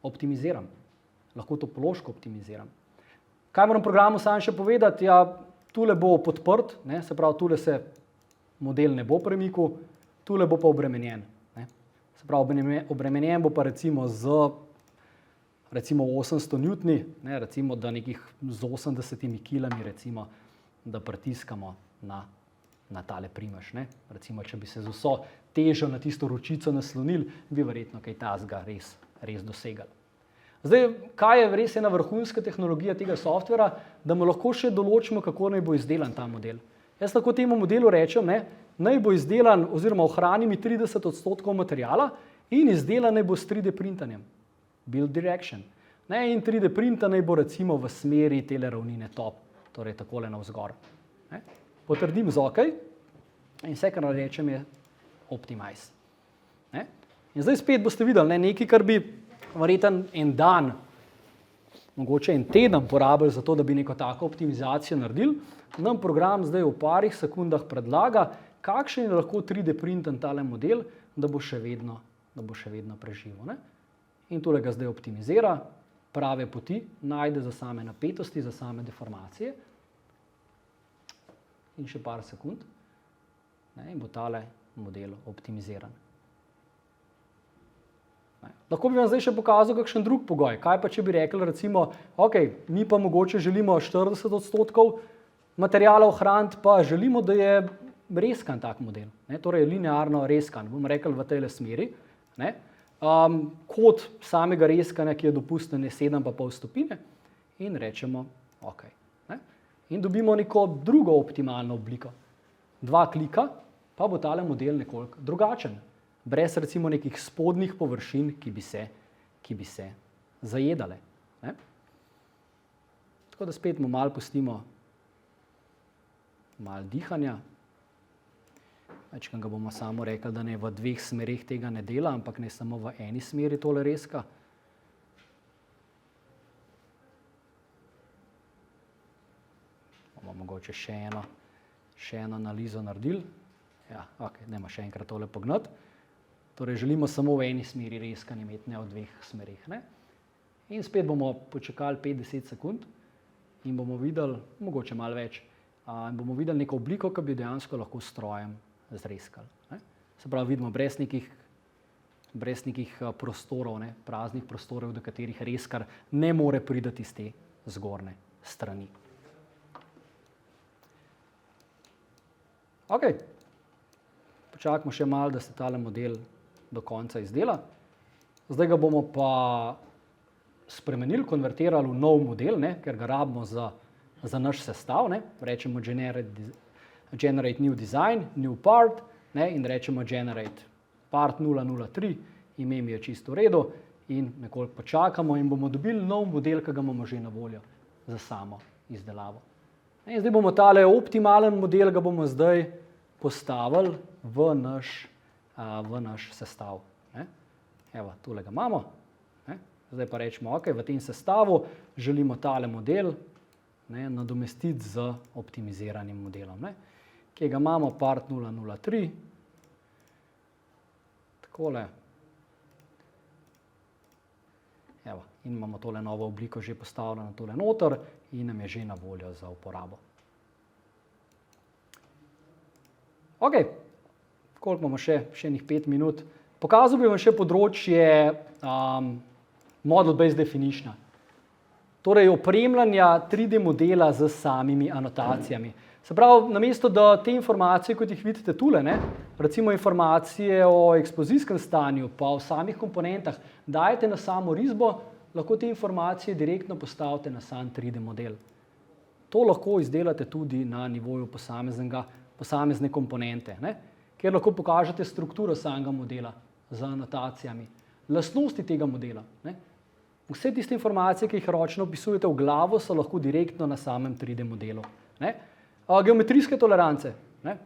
optimiziram. Lahko topološko optimiziram. Kaj moram programu sam še povedati? Ja, tule bo podprt, ne? Se pravi, tule se model ne bo premikal, tule bo pa obremenjen, ne? Se pravi, obremenjen bo pa recimo z 800 newtoni, ne? Recimo, da nekih z 80 kilami, recimo, da pritiskamo na tale primež, ne? Recimo, če bi se z vso težo na tisto ročico naslonili, bi verjetno kaj tazga res dosegali. Zdaj, kaj je res ena vrhunska tehnologija tega softvera, da mu lahko še določimo, kako naj bo izdelan ta model. Jaz lahko temu modelu rečem, ne, naj bo izdelan oziroma ohrani mi 30% materijala in izdelan naj bo s 3D printanjem. Build direction. Ne, in 3D printa naj bo recimo v smeri tele ravnine top, torej takole navzgor. Ne. Potrdim z OK in vse, kar rečem, je optimize. Ne. In zdaj spet boste videli, ne, nekaj, kar bi verjetno en dan, mogoče en teden porabili za to, da bi neko tako optimizacijo naredili, nam program zdaj v parih sekundah predlaga, kakšen je lahko 3D printen tale model, da bo še vedno preživel, ne. In tole ga zdaj optimizira, prave poti, najde za same napetosti, za same deformacije. In še par sekund, ne, in bo tale model optimiziran. Lahko bi vam zdaj še pokazal kakšen drug pogoj. Kaj pa, če bi rekli, recimo, ok, mi pa mogoče želimo 40% materijala ohraniti, pa želimo, da je reskan tak model, ne, torej linearno reskan, bomo rekli v tejle smeri, ne. Kod samega reskanja, ki je dopusten, je 7,5 stopinje in rečemo ok. Ne. In dobimo neko drugo optimalno obliko. 2 klika, pa bo tale model nekoliko drugačen. Brez recimo nekih spodnjih površin, ki bi se zajedale. Ne? Tako da spet mu malo pustimo malo dihanja. Večkrat ga bomo samo rekli, da ne v dveh smerih tega ne dela, ampak ne samo v eni smeri tole rezka. Bomo mogoče še eno analizo naredili. Ja, ok, dajmo še enkrat tole pognati. Torej želimo samo v eni smeri rezkanje imeti, ne v dveh smerih. Ne? In spet bomo počakali 5-10 sekund in bomo videli, mogoče malo več, in bomo videli neko obliko, ki bi dejansko lahko s strojem zrezkali. Ne? Se pravi, vidimo brez nekih prostorov, ne? Praznih prostorov, do katerih rezkar ne more priti iz te zgornje strani. Ok, počakamo še malo, da se tale model do konca izdela. Zdaj ga bomo pa spremenili, konvertirali v nov model, ne? Ker ga rabimo za naš sestav. Ne? Rečemo generate new design, new part, ne? In rečemo generate part 003, ime mi je čisto v redu in nekoliko počakamo in bomo dobili nov model, ki ga imamo že na voljo za samo izdelavo. In zdaj bomo tale optimalen model, ga bomo zdaj postavili v naš sestav. Ne? Evo, tule ga imamo. Ne? Zdaj pa rečemo, ok, v tem sestavu želimo tale model, ne, nadomestiti z optimiziranim modelom. Ne? Kje ga imamo, part 003. Takole. Evo, in imamo tole novo obliko že postavljeno tole noter in nam je že na voljo za uporabo. Ok, koliko imamo še enih 5 minut. Pokazal bi vam še področje model-based definition. Torej opremljanja 3D modela z samimi anotacijami. Se pravi, namesto da te informacije, kot jih vidite tule, ne, recimo informacije o eksplozijskem stanju, pa o samih komponentah, dajete na samo risbo, lahko te informacije direktno postavite na sam 3D model. To lahko izdelate tudi na nivoju posamezne komponente, ne, kjer lahko pokažete strukturo samega modela z anotacijami, lastnosti tega modela. Ne. Vse tiste informacije, ki jih ročno opisujete v glavo, so lahko direktno na samem 3D modelu. Ne. Geometrijske tolerance. Ne.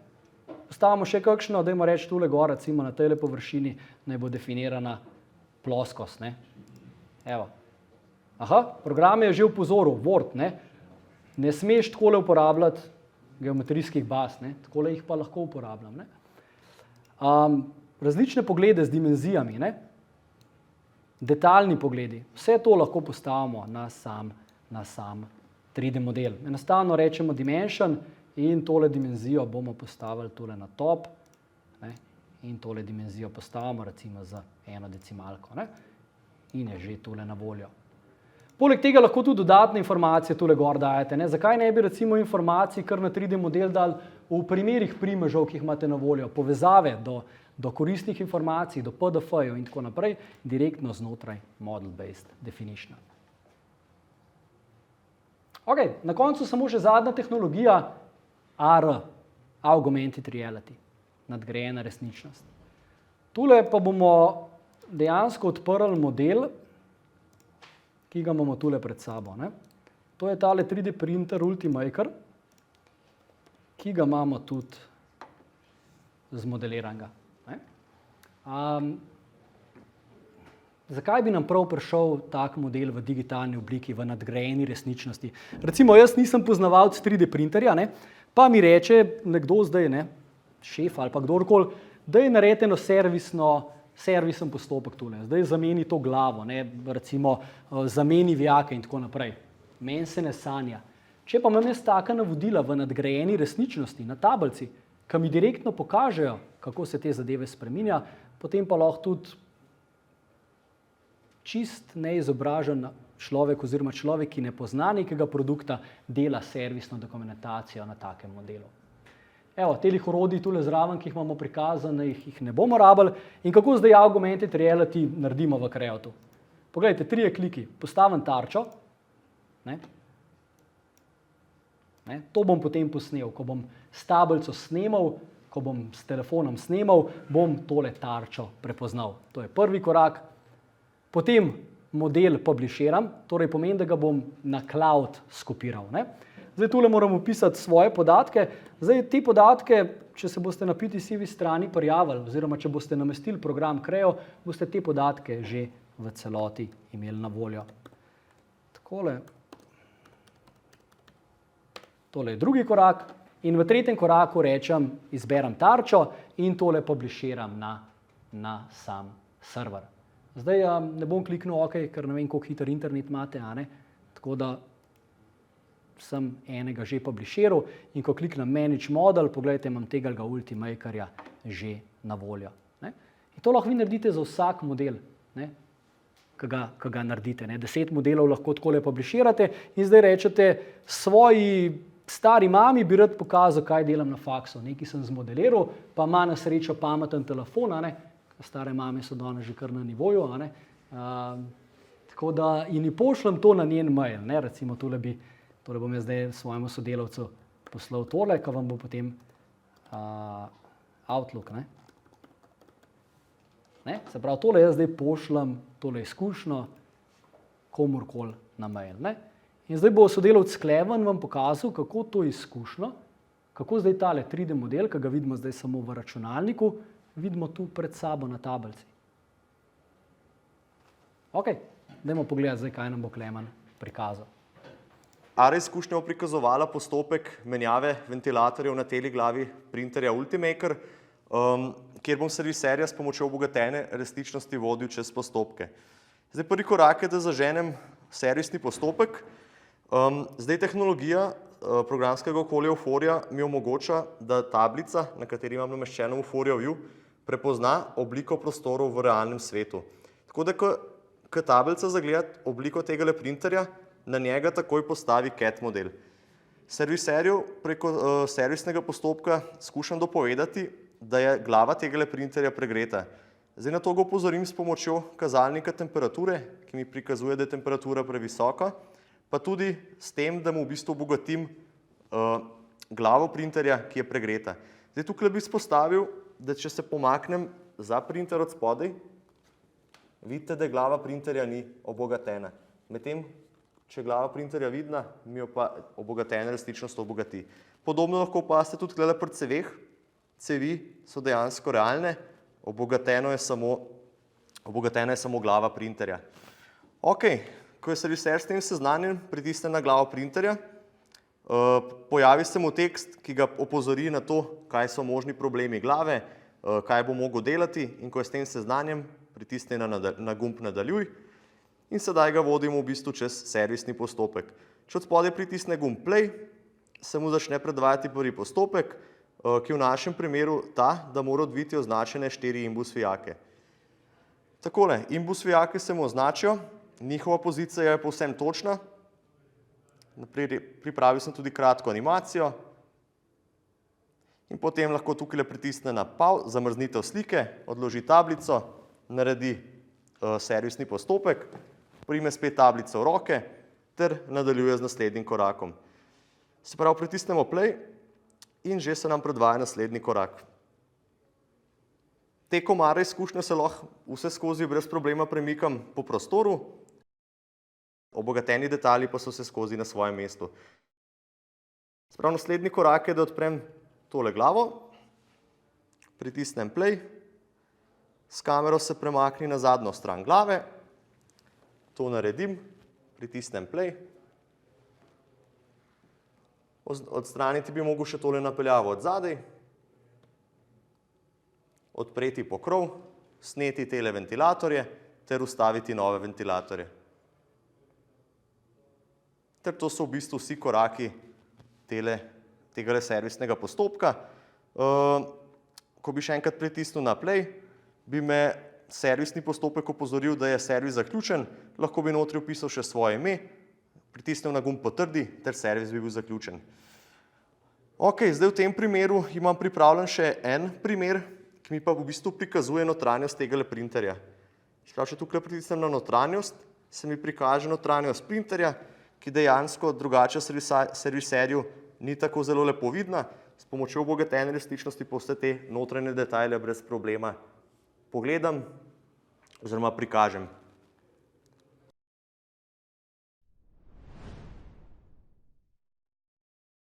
Postavimo še kakšno, dajmo reči tule gor, recimo na tejle površini naj bo definirana ploskost. Ne. Evo. Aha, program je že upozoril, Word, ne smeš takole uporabljati geometrijskih baz, ne. Takole jih pa lahko uporabljam. Ne. Različne poglede z dimenzijami, ne. Detaljni pogledi, vse to lahko postavimo na sam 3D model. Enostavno rečemo dimension in tole dimenzijo bomo postavili tole na top, ne, in tole dimenzijo postavimo recimo za 1 decimalko, ne, in je že tole na voljo. Poleg tega lahko tudi dodatne informacije tole gor dajete. Ne. Zakaj ne bi recimo informacij kar na 3D model dali v primerih primežev, ki jih imate na voljo, povezave do koristnih informacij, do PDF-jev in tako naprej, direktno znotraj model-based definition. Ok, na koncu samo še zadnja tehnologija, AR, Augmented Reality, nadgrajena resničnost. Tule pa bomo dejansko odprli model, ki ga imamo tule pred sabo. Ne. To je tale 3D printer Ultimaker, ki ga imamo tudi zmodeliranega. Zakaj bi nam prav prišel tak model v digitalni obliki, v nadgrajeni resničnosti? Recimo, jaz nisem poznavalec 3D printerja, ne, pa mi reče nekdo zdaj, ne, šef ali pa kdorkoli, da je narediti eno servisen postopek tule. Zdaj zameni to glavo, ne, recimo zameni vijake in tako naprej. Meni se ne sanja. Če pa imam jaz taka navodila v nadgrajeni resničnosti na tablici, ki mi direktno pokažejo, kako se te zadeve spreminja, potem pa lahko tudi čist neizobražen človek oziroma človek, ki ne pozna nekega produkta, dela servisno dokumentacijo na takem modelu. Evo, telih orodij tule zraven, ki jih imamo prikazane, jih ne bomo rabili. In kako zdaj Augmented Reality naredimo v Creatu? Poglejte, 3 kliki, postavim tarčo, ne. Ne, to bom potem posnel, ko bom s tablico snemal, ko bom s telefonom snemal, bom tole tarčo prepoznal. To je prvi korak. Potem model publishiram, torej pomeni, da ga bom na cloud skopiral. Ne? Zdaj tule moram upisati svoje podatke. Zdaj te podatke, če se boste na PTCV strani prijavili, oziroma če boste namestili program Creo, boste te podatke že v celoti imeli na voljo. Takole. Tole je drugi korak in v tretjem koraku rečem, izberem tarčo in tole publishiram na sam server. Zdaj ne bom kliknil OK, ker ne vem, koliko hiter internet imate, a ne? Tako da sem enega že publishiral in ko kliknem Manage Model, pogledajte, imam tega Ultimakerja že na voljo. Ne? In to lahko vi naredite za vsak model, ne? Ki ga naredite. Ne? 10 modelov lahko takole publishirate in zdaj rečete svoji stari mami bi rad pokazal, kaj delam na faksu. Nekaj sem zmodeliral, pa ima na srečo pameten telefon, a ne? Stare mame so danes že kar na nivoju, a ne? Tako da in ji pošljem to na njen mail, ne? Recimo tole bom jaz zdaj svojemu sodelavcu poslal tole, ki vam bo potem Outlook, ne? Ne? Se pravi, tole jaz zdaj pošljem, tole izkušnjo komurkoli na mail, ne? In zdaj bo sodelavec Kleven vam pokazal, kako to izkušnjo, kako zdaj tale 3D model, ki ga vidimo zdaj samo v računalniku, vidimo tu pred sabo na tablici. Ok, dajmo pogledati zdaj, kaj nam bo Klemen prikazal. AR izkušnja bo prikazovala postopek menjave ventilatorjev na teli glavi printerja Ultimaker, kjer bom serviserja s pomočjo obogatene resničnosti vodil čez postopke. Zdaj prvi korak je, da zaženem servisni postopek. Zdaj tehnologija programskega okolja Vuforia mi omogoča, da tablica, na kateri imam nameščeno Vuforia View, prepozna obliko prostorov v realnem svetu. Tako da, ko tablica zagleda obliko tegale printerja, na njega takoj postavi CAD model. Serviserju preko servisnega postopka skušam dopovedati, da je glava tegale printerja pregreta. Zdaj na to ga opozorim s pomočjo kazalnika temperature, ki mi prikazuje, da je temperatura previsoka, pa tudi s tem, da mu v bistvu obogatim glavo printerja, ki je pregreta. Zdaj tukaj bi izpostavil, da če se pomaknem za printer od spodaj, vidite, da glava printerja ni obogatena. Medtem, če je glava printerja vidna, mi jo pa obogatena resničnost obogati. Podobno lahko opazite tudi tukaj pri ceveh. Cevi so dejansko realne, obogatena je samo glava printerja. Ok, ko je serviser s tem seznanjen, pritisne na glavo printerja, pojavi se mu tekst, ki ga opozori na to, kaj so možni problemi glave, kaj bo mogel delati, in ko je s tem seznanjen, pritisne na gumb Nadaljuj in sedaj ga vodimo v bistvu čez servisni postopek. Če od spodaj pritisne gumb Play, se mu začne predvajati prvi postopek, ki je v našem primeru ta, da mora odviti označene 4 imbus vijake. Takole, imbus vijake se mu označijo, njihova pozicija je povsem točna. Pripravil sem tudi kratko animacijo in potem lahko tukaj pritisne na zamrznitev slike, odloži tablico, naredi servisni postopek, prime spet tablico v roke ter nadaljuje z naslednjim korakom. Se pravi, pritisnemo Play in že se nam predvaja naslednji korak. Tekom AR izkušnje se lahko vse skozi brez problema premikam po prostoru, obogateni detalji pa so vse skozi na svojem mestu. Se pravi, naslednji korak je, da odprem tole glavo, pritisnem Play, s kamero se premakni na zadnjo stran glave, to naredim, pritisnem Play. Odstraniti bi mogel še tole napeljavo od zadaj, odpreti pokrov, sneti tele ventilatorje ter ustaviti nove ventilatorje. Ter to so v bistvu vsi koraki tega servisnega postopka. Ko bi še enkrat pritisnil na Play, bi me servisni postopek opozoril, da je servis zaključen, lahko bi notri vpisal še svoje ime, pritisnil na gumb Potrdi ter servis bi bil zaključen. Ok, zdaj v tem primeru imam pripravljen še en primer, ki mi pa v bistvu prikazuje notranjost tegale printerja. Če tukaj pritisnem na notranjost, se mi prikaže notranjost printerja, ki dejansko drugače serviserju ni tako zelo lepo vidna. S pomočjo obogatene resničnosti pa vse te notranje detajle brez problema pogledam oziroma prikažem.